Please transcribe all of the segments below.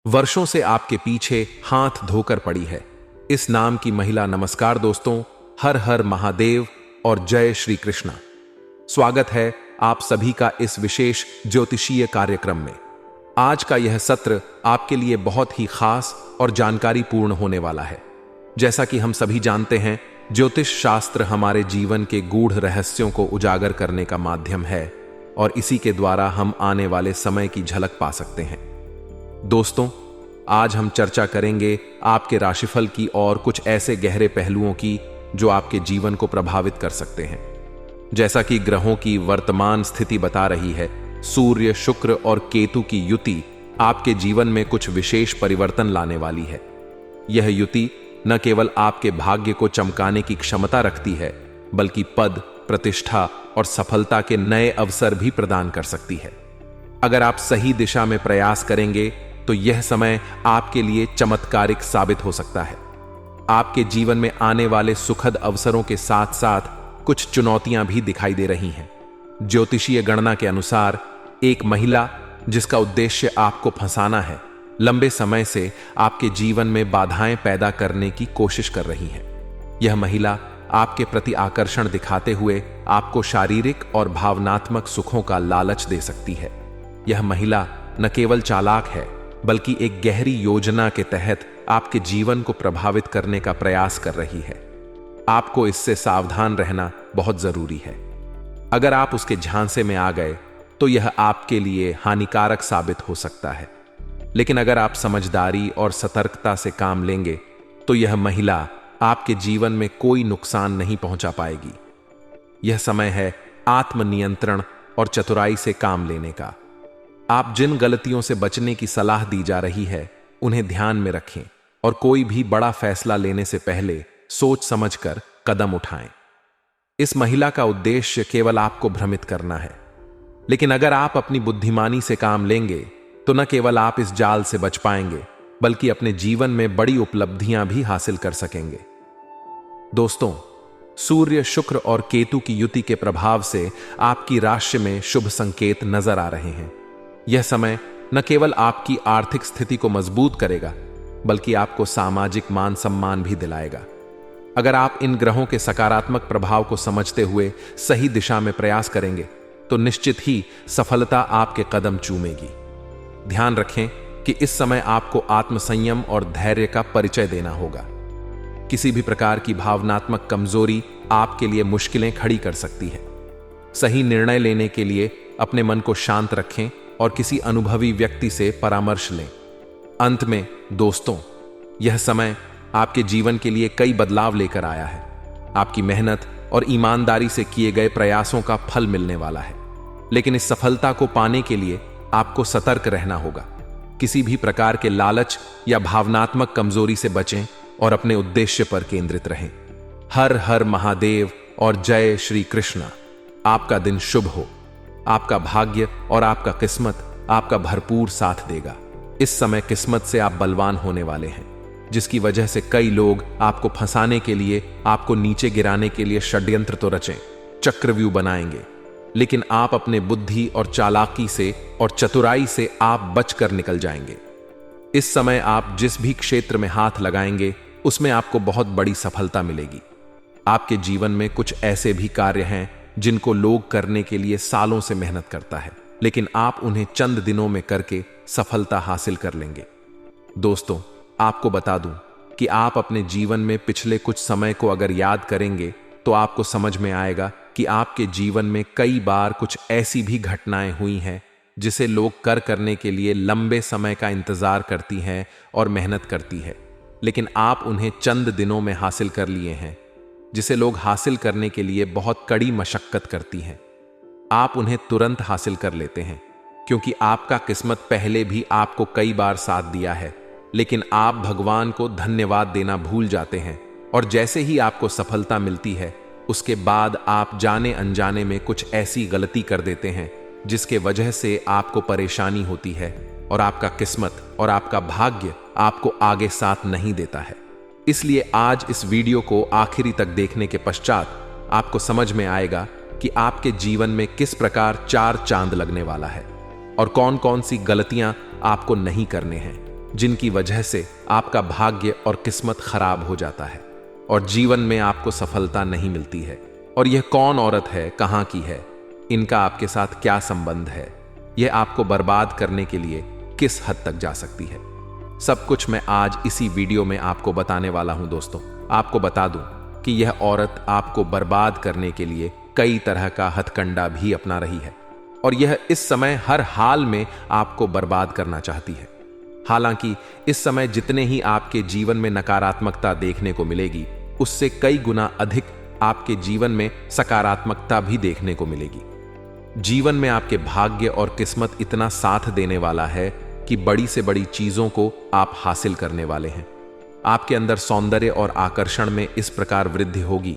वर्षों से आपके पीछे हाथ धोकर पड़ी है। इस नाम की महिला। नमस्कार दोस्तों, हर हर महादेव और जय श्री कृष्णा। स्वागत है आप सभी का इस विशेष ज्योतिषीय कार्यक्रम में। आज का यह सत्र आपके लिए बहुत ही खास और जानकारी पूर्ण होने वाला है। जैसा कि हम सभी जानते हैं, ज्योतिष शास्त्र हमारे जीवन के गूढ़ रहस्यों को उजागर करने का माध्यम है और इसी के द्वारा हम आने वाले समय की झलक पा सकते हैं। दोस्तों, आज हम चर्चा करेंगे आपके राशिफल की और कुछ ऐसे गहरे पहलुओं की जो आपके जीवन को प्रभावित कर सकते हैं। जैसा कि ग्रहों की वर्तमान स्थिति बता रही है, सूर्य, शुक्र और केतु की युति आपके जीवन में कुछ विशेष परिवर्तन लाने वाली है। यह युति न केवल आपके भाग्य को चमकाने की क्षमता रखती है, बल्कि पद, प्रतिष्ठा और सफलता के नए अवसर भी प्रदान कर सकती है। अगर आप सही दिशा में प्रयास करेंगे तो यह समय आपके लिए चमत्कारिक साबित हो सकता है। आपके जीवन में आने वाले सुखद अवसरों के साथ साथ कुछ चुनौतियां भी दिखाई दे रही हैं। ज्योतिषीय गणना के अनुसार एक महिला जिसका उद्देश्य आपको फंसाना है, लंबे समय से आपके जीवन में बाधाएं पैदा करने की कोशिश कर रही है। यह महिला आपके प्रति आकर्षण दिखाते हुए आपको शारीरिक और भावनात्मक सुखों का लालच दे सकती है। यह महिला न केवल चालाक है, बल्कि एक गहरी योजना के तहत आपके जीवन को प्रभावित करने का प्रयास कर रही है। आपको इससे सावधान रहना बहुत जरूरी है। अगर आप उसके झांसे में आ गए तो यह आपके लिए हानिकारक साबित हो सकता है, लेकिन अगर आप समझदारी और सतर्कता से काम लेंगे तो यह महिला आपके जीवन में कोई नुकसान नहीं पहुंचा पाएगी। यह समय है आत्मनियंत्रण और चतुराई से काम लेने का। आप जिन गलतियों से बचने की सलाह दी जा रही है, उन्हें ध्यान में रखें और कोई भी बड़ा फैसला लेने से पहले सोच समझकर कदम उठाएं। इस महिला का उद्देश्य केवल आपको भ्रमित करना है, लेकिन अगर आप अपनी बुद्धिमानी से काम लेंगे तो न केवल आप इस जाल से बच पाएंगे, बल्कि अपने जीवन में बड़ी उपलब्धियां भी हासिल कर सकेंगे। दोस्तों, सूर्य, शुक्र और केतु की युति के प्रभाव से आपकी राशि में शुभ संकेत नजर आ रहे हैं। यह समय न केवल आपकी आर्थिक स्थिति को मजबूत करेगा, बल्कि आपको सामाजिक मान सम्मान भी दिलाएगा। अगर आप इन ग्रहों के सकारात्मक प्रभाव को समझते हुए सही दिशा में प्रयास करेंगे तो निश्चित ही सफलता आपके कदम चूमेगी। ध्यान रखें कि इस समय आपको आत्मसंयम और धैर्य का परिचय देना होगा। किसी भी प्रकार की भावनात्मक कमजोरी आपके लिए मुश्किलें खड़ी कर सकती है। सही निर्णय लेने के लिए अपने मन को शांत रखें और किसी अनुभवी व्यक्ति से परामर्श लें। अंत में दोस्तों, यह समय आपके जीवन के लिए कई बदलाव लेकर आया है। आपकी मेहनत और ईमानदारी से किए गए प्रयासों का फल मिलने वाला है, लेकिन इस सफलता को पाने के लिए आपको सतर्क रहना होगा। किसी भी प्रकार के लालच या भावनात्मक कमजोरी से बचें और अपने उद्देश्य पर केंद्रित रहें। हर हर महादेव और जय श्री कृष्णा। आपका दिन शुभ हो। आपका भाग्य और आपका किस्मत आपका भरपूर साथ देगा। इस समय किस्मत से आप बलवान होने वाले हैं, जिसकी वजह से कई लोग आपको फंसाने के लिए, आपको नीचे गिराने के लिए षड्यंत्र तो रचें, चक्रव्यूह बनाएंगे, लेकिन आप अपने बुद्धि और चालाकी से और चतुराई से आप बचकर निकल जाएंगे। इस समय आप जिस भी क्षेत्र में हाथ लगाएंगे उसमें आपको बहुत बड़ी सफलता मिलेगी। आपके जीवन में कुछ ऐसे भी कार्य हैं जिनको लोग करने के लिए सालों से मेहनत करता है, लेकिन आप उन्हें चंद दिनों में करके सफलता हासिल कर लेंगे। दोस्तों, आपको बता दूं कि आप अपने जीवन में पिछले कुछ समय को अगर याद करेंगे तो आपको समझ में आएगा कि आपके जीवन में कई बार कुछ ऐसी भी घटनाएं हुई हैं जिसे लोग करने के लिए लंबे समय का इंतजार करती हैं और मेहनत करती है, लेकिन आप उन्हें चंद दिनों में हासिल कर लिए हैं। जिसे लोग हासिल करने के लिए बहुत कड़ी मशक्कत करती हैं, आप उन्हें तुरंत हासिल कर लेते हैं, क्योंकि आपका किस्मत पहले भी आपको कई बार साथ दिया है। लेकिन आप भगवान को धन्यवाद देना भूल जाते हैं और जैसे ही आपको सफलता मिलती है, उसके बाद आप जाने अनजाने में कुछ ऐसी गलती कर देते हैं जिसके वजह से आपको परेशानी होती है और आपका किस्मत और आपका भाग्य आपको आगे साथ नहीं देता है। इसलिए आज इस वीडियो को आखिरी तक देखने के पश्चात आपको समझ में आएगा कि आपके जीवन में किस प्रकार 4 चांद लगने वाला है और कौन कौन सी गलतियां आपको नहीं करने हैं। जिनकी वजह से आपका भाग्य और किस्मत खराब हो जाता है और जीवन में आपको सफलता नहीं मिलती है। और यह कौन औरत है, कहाँ की है, इनका आपके साथ क्या संबंध है, यह आपको बर्बाद करने के लिए किस हद तक जा सकती है, सब कुछ मैं आज इसी वीडियो में आपको बताने वाला हूं। दोस्तों, आपको बता दूं कि यह औरत आपको बर्बाद करने के लिए कई तरह का हथकंडा भी अपना रही है और यह इस समय हर हाल में आपको बर्बाद करना चाहती है। हालांकि इस समय जितने ही आपके जीवन में नकारात्मकता देखने को मिलेगी, उससे कई गुना अधिक आपके जीवन में सकारात्मकता भी देखने को मिलेगी। जीवन में आपके भाग्य और किस्मत इतना साथ देने वाला है कि बड़ी से बड़ी चीजों को आप हासिल करने वाले हैं। आपके अंदर सौंदर्य और आकर्षण में इस प्रकार वृद्धि होगी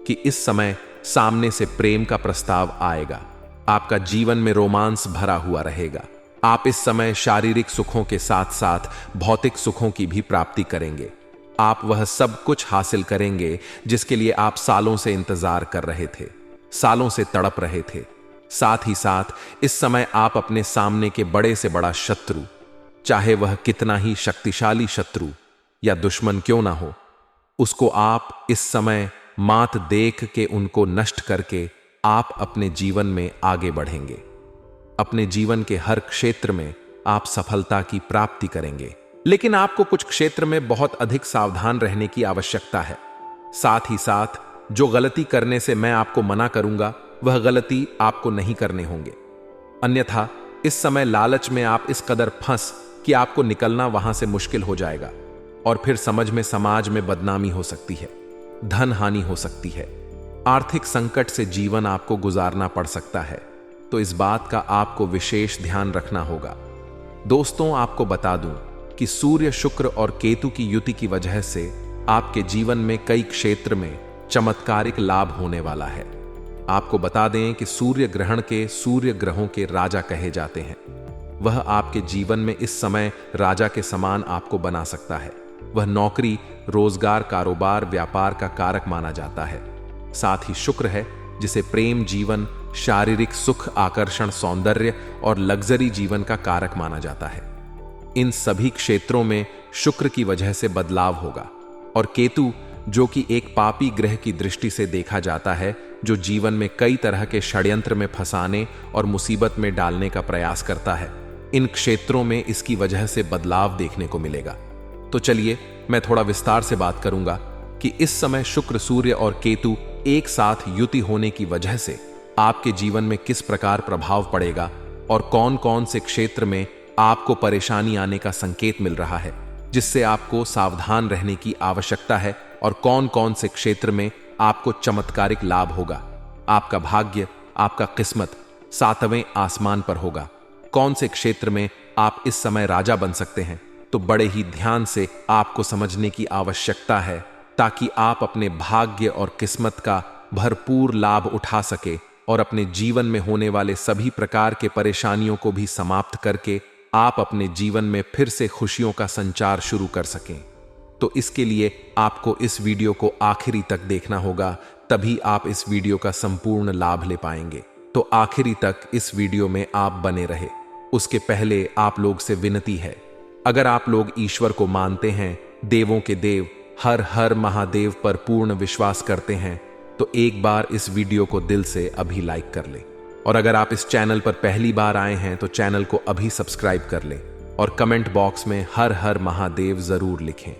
कि इस समय सामने से प्रेम का प्रस्ताव आएगा। आपका जीवन में रोमांस भरा हुआ रहेगा। आप इस समय शारीरिक सुखों के साथ साथ भौतिक सुखों की भी प्राप्ति करेंगे। आप वह सब कुछ हासिल करेंगे जिसके लिए आप सालों से इंतजार कर रहे थे, सालों से तड़प रहे थे। साथ ही साथ इस समय आप अपने सामने के बड़े से बड़ा शत्रु, चाहे वह कितना ही शक्तिशाली शत्रु या दुश्मन क्यों ना हो, उसको आप इस समय मात देख के उनको नष्ट करके आप अपने जीवन में आगे बढ़ेंगे। अपने जीवन के हर क्षेत्र में आप सफलता की प्राप्ति करेंगे, लेकिन आपको कुछ क्षेत्र में बहुत अधिक सावधान रहने की आवश्यकता है। साथ ही साथ जो गलती करने से मैं आपको मना करूंगा, वह गलती आपको नहीं करने होंगे। अन्यथा इस समय लालच में आप इस कदर फंस कि आपको निकलना वहां से मुश्किल हो जाएगा और फिर समझ में समाज में बदनामी हो सकती है, धन हानि हो सकती है, आर्थिक संकट से जीवन आपको गुजारना पड़ सकता है। तो इस बात का आपको विशेष ध्यान रखना होगा। दोस्तों, आपको बता दूं कि सूर्य, शुक्र और केतु की युति की वजह से आपके जीवन में कई क्षेत्र में चमत्कारिक लाभ होने वाला है। आपको बता दें कि सूर्य ग्रहण के सूर्य ग्रहों के राजा कहे जाते हैं। वह आपके जीवन में इस समय राजा के समान आपको बना सकता है। वह नौकरी, रोजगार, कारोबार, व्यापार का कारक माना जाता है। साथ ही शुक्र है जिसे प्रेम, जीवन, शारीरिक सुख, आकर्षण, सौंदर्य और लग्जरी जीवन का कारक माना जाता है। इन सभी क्षेत्रों में शुक्र की वजह से बदलाव होगा और केतु, जो कि एक पापी ग्रह की दृष्टि से देखा जाता है, जो जीवन में कई तरह के षड्यंत्र में फंसाने और मुसीबत में डालने का प्रयास करता है, इन क्षेत्रों में इसकी वजह से बदलाव देखने को मिलेगा। तो चलिए मैं थोड़ा विस्तार से बात करूंगा कि इस समय शुक्र, सूर्य और केतु एक साथ युति होने की वजह से आपके जीवन में किस प्रकार प्रभाव पड़ेगा और कौन कौन से क्षेत्र में आपको परेशानी आने का संकेत मिल रहा है, जिससे आपको सावधान रहने की आवश्यकता है, और कौन कौन से क्षेत्र में आपको चमत्कारिक लाभ होगा। आपका भाग्य, आपका किस्मत 7वें आसमान पर होगा। कौन से क्षेत्र में आप इस समय राजा बन सकते हैं, तो बड़े ही ध्यान से आपको समझने की आवश्यकता है, ताकि आप अपने भाग्य और किस्मत का भरपूर लाभ उठा सके और अपने जीवन में होने वाले सभी प्रकार के परेशानियों को भी समाप्त करके आप अपने जीवन में फिर से खुशियों का संचार शुरू कर सकें। तो इसके लिए आपको इस वीडियो को आखिरी तक देखना होगा, तभी आप इस वीडियो का संपूर्ण लाभ ले पाएंगे। तो आखिरी तक इस वीडियो में आप बने रहे। उसके पहले आप लोग से विनती है, अगर आप लोग ईश्वर को मानते हैं, देवों के देव हर हर महादेव पर पूर्ण विश्वास करते हैं, तो एक बार इस वीडियो को दिल से अभी लाइक कर लें। और अगर आप इस चैनल पर पहली बार आए हैं तो चैनल को अभी सब्सक्राइब कर लें और कमेंट बॉक्स में हर हर महादेव जरूर लिखें।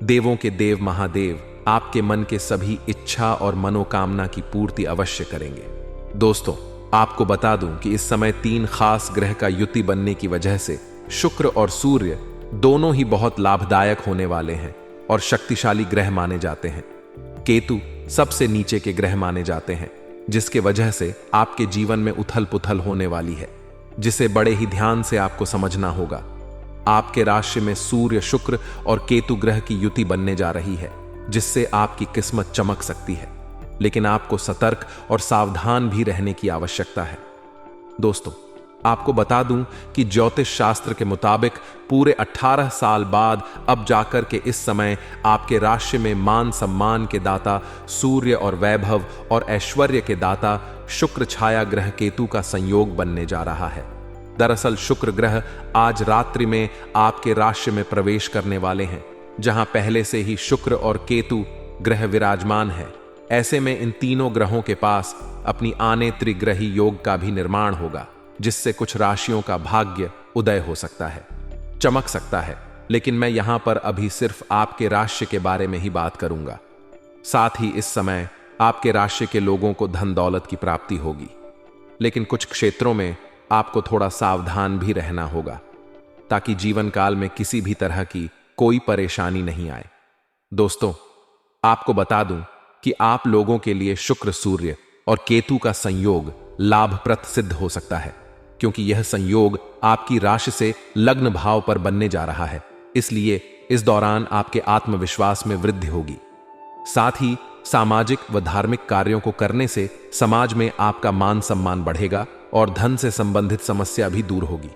देवों के देव महादेव आपके मन के सभी इच्छा और मनोकामना की पूर्ति अवश्य करेंगे। दोस्तों, आपको बता दूं कि इस समय 3 खास ग्रह का युति बनने की वजह से शुक्र और सूर्य दोनों ही बहुत लाभदायक होने वाले हैं और शक्तिशाली ग्रह माने जाते हैं। केतु सबसे नीचे के ग्रह माने जाते हैं, जिसके वजह से आपके जीवन में उथल पुथल होने वाली है, जिसे बड़े ही ध्यान से आपको समझना होगा। आपके राशि में सूर्य, शुक्र और केतु ग्रह की युति बनने जा रही है, जिससे आपकी किस्मत चमक सकती है, लेकिन आपको सतर्क और सावधान भी रहने की आवश्यकता है। दोस्तों, आपको बता दूं कि ज्योतिष शास्त्र के मुताबिक पूरे 18 साल बाद अब जाकर के इस समय आपके राशि में मान सम्मान के दाता सूर्य और वैभव और ऐश्वर्य के दाता शुक्र छाया ग्रह केतु का संयोग बनने जा रहा है। दरअसल शुक्र ग्रह आज रात्रि में आपके राशि में प्रवेश करने वाले हैं, जहां पहले से ही शुक्र और केतु ग्रह विराजमान है। ऐसे में इन तीनों ग्रहों के पास अपनी आने त्रिग्रही योग का भी निर्माण होगा, जिससे कुछ राशियों का भाग्य उदय हो सकता है, चमक सकता है। लेकिन मैं यहां पर अभी सिर्फ आपके राशि के बारे में ही बात करूंगा। साथ ही इस समय आपके राशि के लोगों को धन दौलत की प्राप्ति होगी, लेकिन कुछ क्षेत्रों में आपको थोड़ा सावधान भी रहना होगा, ताकि जीवन काल में किसी भी तरह की कोई परेशानी नहीं आए। दोस्तों, आपको बता दूं कि आप लोगों के लिए शुक्र, सूर्य और केतु का संयोग लाभप्रद सिद्ध हो सकता है, क्योंकि यह संयोग आपकी राशि से लग्न भाव पर बनने जा रहा है। इसलिए इस दौरान आपके आत्मविश्वास में वृद्धि होगी। साथ ही सामाजिक व धार्मिक कार्यों को करने से समाज में आपका मान सम्मान बढ़ेगा और धन से संबंधित समस्या भी दूर होगी।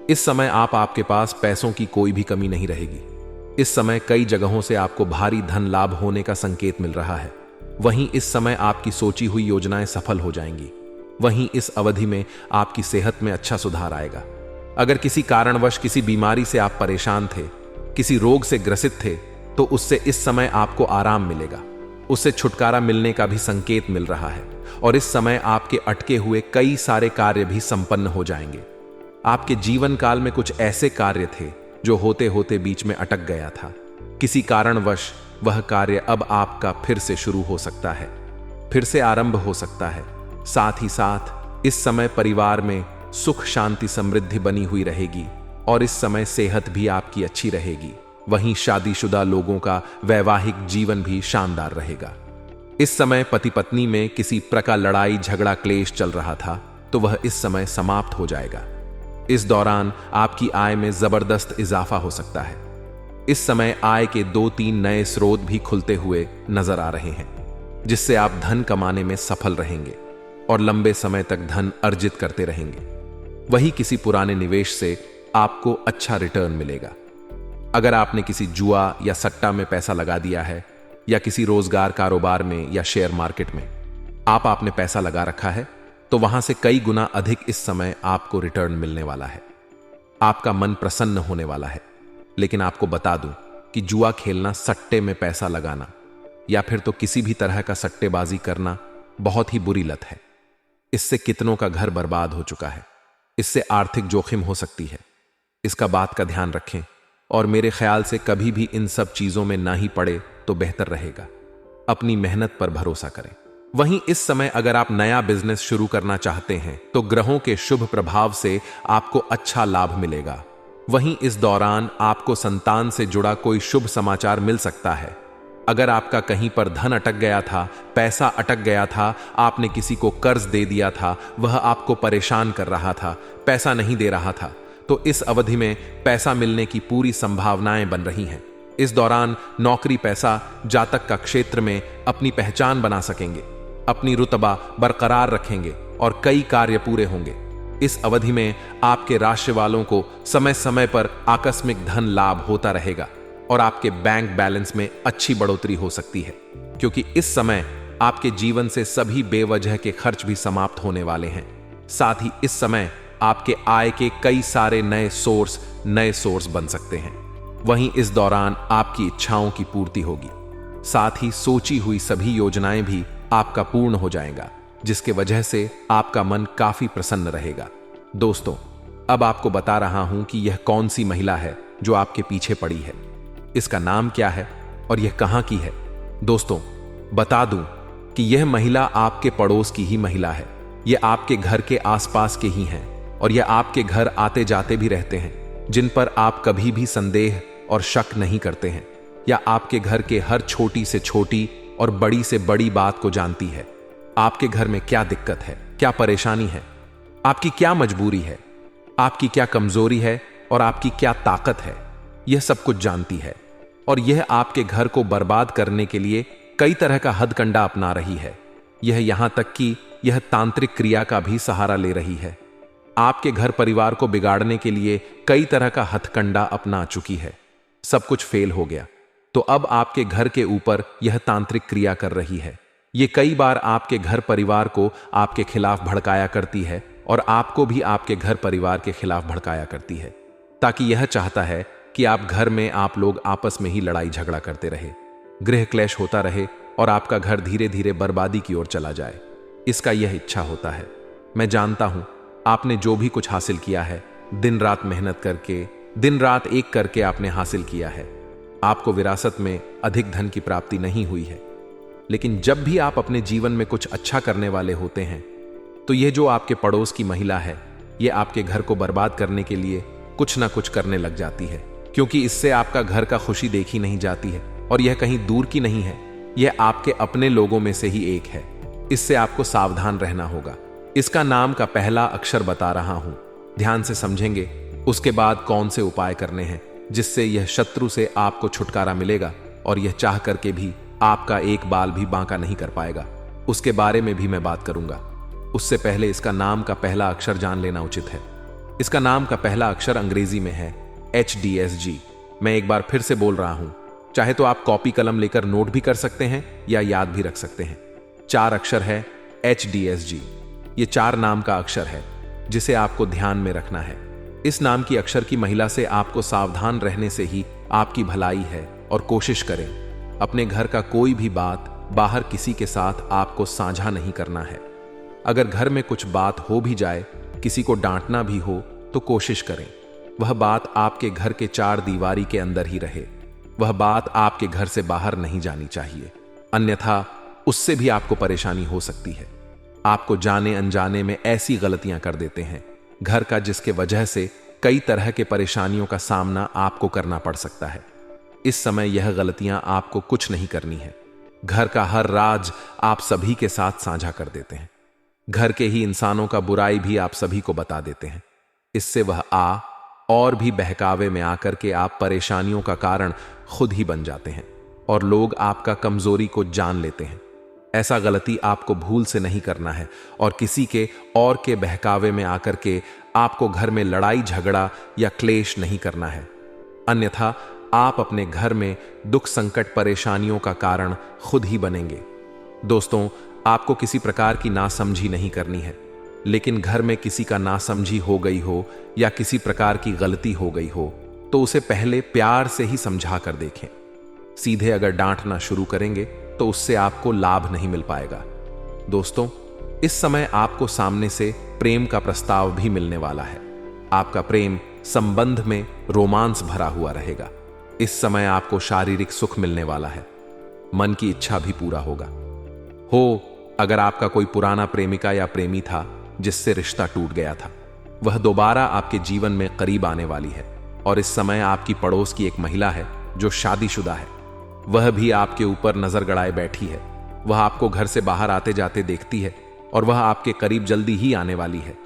इस समय आपके पास पैसों की कोई भी कमी नहीं रहेगी। इस समय कई जगहों से आपको भारी धन लाभ होने का संकेत मिल रहा है। वहीं इस समय आपकी सोची हुई योजनाएं सफल हो जाएंगी। वहीं इस अवधि में आपकी सेहत में अच्छा सुधार आएगा। अगर किसी कारणवश किसी बीमारी से आप परेशान थे, किसी रोग से ग्रसित थे, तो उससे इस समय आपको आराम मिलेगा। उससे छुटकारा मिलने का भी संकेत मिल रहा है और इस समय आपके अटके हुए कई सारे कार्य भी संपन्न हो जाएंगे। आपके जीवन काल में कुछ ऐसे कार्य थे जो होते होते बीच में अटक गया था। किसी कारणवश वह कार्य अब आपका फिर से शुरू हो सकता है, फिर से आरंभ हो सकता है। साथ ही साथ इस समय परिवार में सुख, शांति, समृद्धि बनी हुई रहेगी और इस समय सेहत भी आपकी अच्छी रहेगी। वहीं शादीशुदा लोगों का वैवाहिक जीवन भी शानदार रहेगा। इस समय पति पत्नी में किसी प्रकार लड़ाई झगड़ा क्लेश चल रहा था, तो वह इस समय समाप्त हो जाएगा। इस दौरान आपकी आय में जबरदस्त इजाफा हो सकता है। इस समय आय के 2-3 नए स्रोत भी खुलते हुए नजर आ रहे हैं, जिससे आप धन कमाने में सफल रहेंगे और लंबे समय तक धन अर्जित करते रहेंगे। वही किसी पुराने निवेश से आपको अच्छा रिटर्न मिलेगा। अगर आपने किसी जुआ या सट्टा में पैसा लगा दिया है या किसी रोजगार कारोबार में या शेयर मार्केट में आपने पैसा लगा रखा है, तो वहां से कई गुना अधिक इस समय आपको रिटर्न मिलने वाला है। आपका मन प्रसन्न होने वाला है। लेकिन आपको बता दूं कि जुआ खेलना, सट्टे में पैसा लगाना या फिर तो किसी भी तरह का सट्टेबाजी करना बहुत ही बुरी लत है। इससे कितनों का घर बर्बाद हो चुका है। इससे आर्थिक जोखिम हो सकती है। इसका बात का ध्यान रखें और मेरे ख्याल से कभी भी इन सब चीजों में ना ही पड़े तो बेहतर रहेगा। अपनी मेहनत पर भरोसा करें। वहीं इस समय अगर आप नया बिजनेस शुरू करना चाहते हैं, तो ग्रहों के शुभ प्रभाव से आपको अच्छा लाभ मिलेगा। वहीं इस दौरान आपको संतान से जुड़ा कोई शुभ समाचार मिल सकता है। अगर आपका कहीं पर धन अटक गया था, पैसा अटक गया था, आपने किसी को कर्ज दे दिया था, वह आपको परेशान कर रहा था, पैसा नहीं दे रहा था, तो इस अवधि में पैसा मिलने की पूरी संभावनाएं बन रही हैं। इस दौरान नौकरी पैसा जातक का क्षेत्र में अपनी पहचान बना सकेंगे, अपनी रुतबा बरकरार रखेंगे और कई कार्य पूरे होंगे। इस अवधि में आपके राशि वालों को समय समय पर आकस्मिक धन लाभ होता रहेगा और आपके बैंक बैलेंस में अच्छी बढ़ोतरी हो सकती है, क्योंकि इस समय आपके जीवन से सभी बेवजह के खर्च भी समाप्त होने वाले हैं। साथ ही इस समय आपके आय के कई सारे नए सोर्स बन सकते हैं। वहीं इस दौरान आपकी इच्छाओं की पूर्ति होगी। साथ ही सोची हुई सभी योजनाएं भी आपका पूर्ण हो जाएगा, जिसके वजह से आपका मन काफी प्रसन्न रहेगा। दोस्तों, अब आपको बता रहा हूं कि यह कौन सी महिला है जो आपके पीछे पड़ी है, इसका नाम क्या है और यह कहां की है। दोस्तों, बता दूं कि यह महिला आपके पड़ोस की ही महिला है। यह आपके घर के आसपास के ही हैं और यह आपके घर आते जाते भी रहते हैं, जिन पर आप कभी भी संदेह और शक नहीं करते हैं, या आपके घर के हर छोटी से छोटी और बड़ी से बड़ी बात को जानती है। आपके घर में क्या दिक्कत है, क्या परेशानी है, आपकी क्या मजबूरी है, आपकी क्या कमजोरी है और आपकी क्या ताकत है, यह सब कुछ जानती है। और यह आपके घर को बर्बाद करने के लिए कई तरह का हथकंडा अपना रही है। यह यहां तक कि यह तांत्रिक क्रिया का भी सहारा ले रही है। आपके घर परिवार को बिगाड़ने के लिए कई तरह का हथकंडा अपना चुकी है। सब कुछ फेल हो गया, तो अब आपके घर के ऊपर यह तांत्रिक क्रिया कर रही है। ये कई बार आपके घर परिवार को आपके खिलाफ भड़काया करती है और आपको भी आपके घर परिवार के खिलाफ भड़काया करती है, ताकि यह चाहता है कि आप घर में आप लोग आपस में ही लड़ाई झगड़ा करते रहे, गृह क्लेश होता रहे और आपका घर धीरे धीरे बर्बादी की ओर चला जाए। इसका यह इच्छा होता है। मैं जानता हूं आपने जो भी कुछ हासिल किया है, दिन रात मेहनत करके, दिन रात एक करके आपने हासिल किया है। आपको विरासत में अधिक धन की प्राप्ति नहीं हुई है, लेकिन जब भी आप अपने जीवन में कुछ अच्छा करने वाले होते हैं तो यह जो आपके पड़ोस की महिला है, यह आपके घर को बर्बाद करने के लिए कुछ ना कुछ करने लग जाती है, क्योंकि इससे आपका घर का खुशी देखी नहीं जाती है और यह कहीं दूर की नहीं है, यह आपके अपने लोगों में से ही एक है। इससे आपको सावधान रहना होगा। इसका नाम का पहला अक्षर बता रहा हूं, ध्यान से समझेंगे। उसके बाद कौन से उपाय करने हैं जिससे यह शत्रु से आपको छुटकारा मिलेगा और यह चाह करके भी आपका एक बाल भी बांका नहीं कर पाएगा, उसके बारे में भी मैं बात करूंगा। उससे पहले इसका नाम का पहला अक्षर जान लेना उचित है। इसका नाम का पहला अक्षर अंग्रेजी में है HDSG। मैं एक बार फिर से बोल रहा हूं, चाहे तो आप कॉपी कलम लेकर नोट भी कर सकते हैं या याद भी रख सकते हैं। 4 अक्षर है HDSG। ये 4 नाम का अक्षर है जिसे आपको ध्यान में रखना है। इस नाम की अक्षर की महिला से आपको सावधान रहने से ही आपकी भलाई है और कोशिश करें अपने घर का कोई भी बात बाहर किसी के साथ आपको साझा नहीं करना है। अगर घर में कुछ बात हो भी जाए, किसी को डांटना भी हो, तो कोशिश करें वह बात आपके घर के 4 दीवारी के अंदर ही रहे। वह बात आपके घर से बाहर नहीं जानी चाहिए, अन्यथा उससे भी आपको परेशानी हो सकती है। आपको जाने अनजाने में ऐसी गलतियां कर देते हैं घर का, जिसके वजह से कई तरह के परेशानियों का सामना आपको करना पड़ सकता है। इस समय यह गलतियां आपको कुछ नहीं करनी है। घर का हर राज आप सभी के साथ साझा कर देते हैं। घर के ही इंसानों का बुराई भी आप सभी को बता देते हैं। इससे वह और भी बहकावे में आकर के आप परेशानियों का कारण खुद ही बन जाते हैं और लोग आपका कमजोरी को जान लेते हैं। ऐसा गलती आपको भूल से नहीं करना है और किसी के और के बहकावे में आकर के आपको घर में लड़ाई झगड़ा या क्लेश नहीं करना है, अन्यथा आप अपने घर में दुख संकट परेशानियों का कारण खुद ही बनेंगे। दोस्तों, आपको किसी प्रकार की नासमझी नहीं करनी है, लेकिन घर में किसी का नासमझी हो गई हो या किसी प्रकार की गलती हो गई हो तो उसे पहले प्यार से ही समझा कर देखें। सीधे अगर डांटना शुरू करेंगे तो उससे आपको लाभ नहीं मिल पाएगा। दोस्तों, इस समय आपको सामने से प्रेम का प्रस्ताव भी मिलने वाला है। आपका प्रेम संबंध में रोमांस भरा हुआ रहेगा। इस समय आपको शारीरिक सुख मिलने वाला है, मन की इच्छा भी पूरा होगा। अगर आपका कोई पुराना प्रेमिका या प्रेमी था जिससे रिश्ता टूट गया था, वह दोबारा आपके जीवन में करीब आने वाली है। और इस समय आपकी पड़ोस की एक महिला है जो शादीशुदा है, वह भी आपके ऊपर नजर गड़ाए बैठी है। वह आपको घर से बाहर आते जाते देखती है और वह आपके करीब जल्दी ही आने वाली है।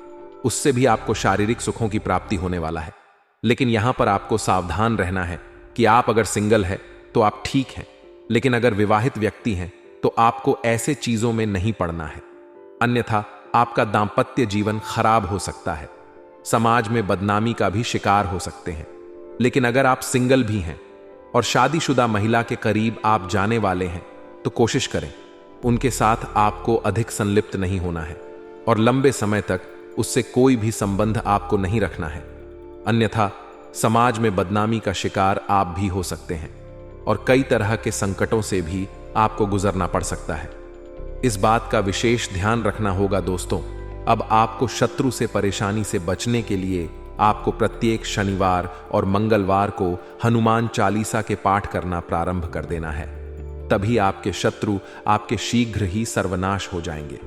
उससे भी आपको शारीरिक सुखों की प्राप्ति होने वाला है। लेकिन यहां पर आपको सावधान रहना है कि आप अगर सिंगल है तो आप ठीक हैं, लेकिन अगर विवाहित व्यक्ति हैं तो आपको ऐसे चीजों में नहीं पड़ना है, अन्यथा आपका दांपत्य जीवन खराब हो सकता है। समाज में बदनामी का भी शिकार हो सकते हैं। लेकिन अगर आप सिंगल भी हैं और शादीशुदा महिला के करीब आप जाने वाले हैं तो कोशिश करें उनके साथ आपको अधिक संलिप्त नहीं होना है और लंबे समय तक उससे कोई भी संबंध आपको नहीं रखना है, अन्यथा समाज में बदनामी का शिकार आप भी हो सकते हैं और कई तरह के संकटों से भी आपको गुजरना पड़ सकता है। इस बात का विशेष ध्यान रखना होगा दोस्तों। अब आपको शत्रु से परेशानी से बचने के लिए आपको प्रत्येक शनिवार और मंगलवार को हनुमान चालीसा के पाठ करना प्रारंभ कर देना है। तभी आपके शत्रु आपके शीघ्र ही सर्वनाश हो जाएंगे।